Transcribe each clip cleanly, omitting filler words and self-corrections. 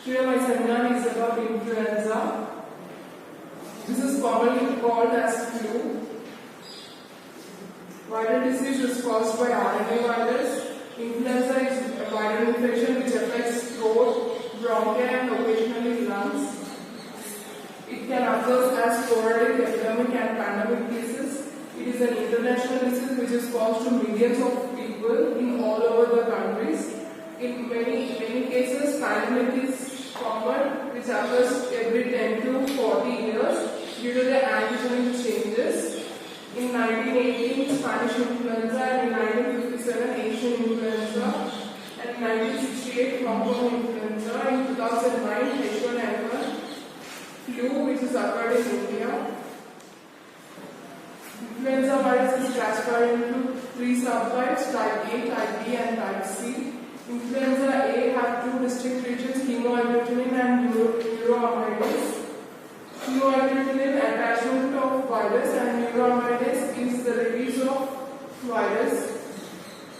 Today my seminar is about influenza. This is commonly called as flu. Viral disease is caused by RNA virus. Influenza is a viral infection which affects throat, bronchi and occasionally lungs. It can occur as sporadic, epidemic and pandemic cases. It is an international disease which is caused to millions of people in all over the countries. In many cases, pandemic is common, which occurs every 10 to 40 years due to the antigenic changes. In 1918, Spanish influenza, and in 1957, Asian influenza, and in 1968, Hong Kong influenza. In 2009, H1N1 flu, which is occurred in India. Influenza virus is classified into three subtypes: type A, type B, and type C. Influenza A have two distinct regions: Haemagglutinin and Neuraminidase. Haemagglutinin attachment of virus and Neuraminidase is the release of virus.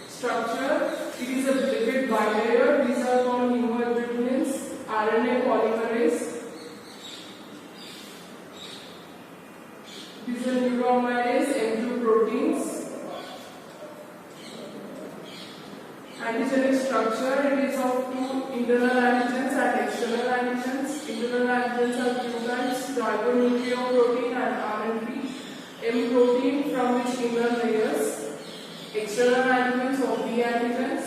Structure: it is a lipid bilayer. These are called haemagglutinin. RNA polymerase. These are Neuraminidase M2 proteins. Antigenic structure: it is of two internal antigens and external antigens. Internal antigens are two types: ribonucleoprotein and RNP. M protein from which inner layers. External antigens of B antigens.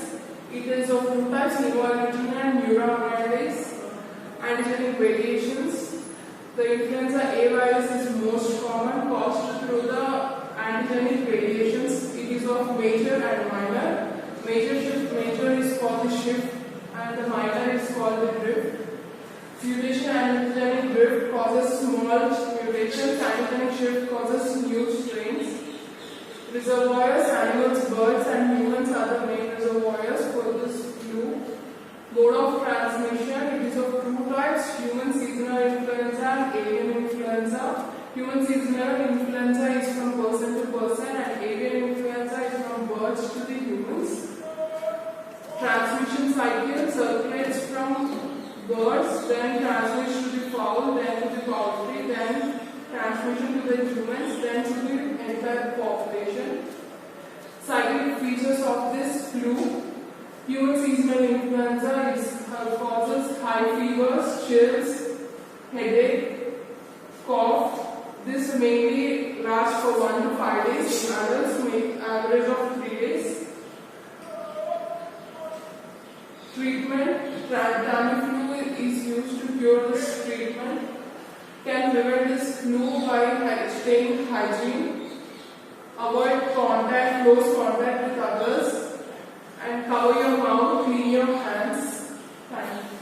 It is of two types: haemagglutinin and neuraminidase. Antigenic variations: the influenza A virus is most common, caused through the antigenic variations. It is of major and minor. Major is called the shift and the minor is called the drift. Mutation and antigenic drift causes small mutations. Antigenic shift causes new strains. Reservoirs: animals, birds and humans are the main reservoirs for this flu. Mode of transmission: it is of two types: human seasonal influenza and avian influenza. Human seasonal influenza is from person to person and avian influenza is from birds to the humans. Transmission cycle: circulates from birds, then transmits to the fowl, then to the poultry, then transmission to the humans, then to the entire population. Cyclic features of this flu: human seasonal influenza causes high fevers, chills, headache, cough. This mainly lasts for 1 to 5 days. In adults, make average of 3 days. Treatment: Tamiflu is used to cure this treatment. Can prevent this flu by staying hygiene. Avoid close contact with others, and cover your mouth, clean your hands. Thank you.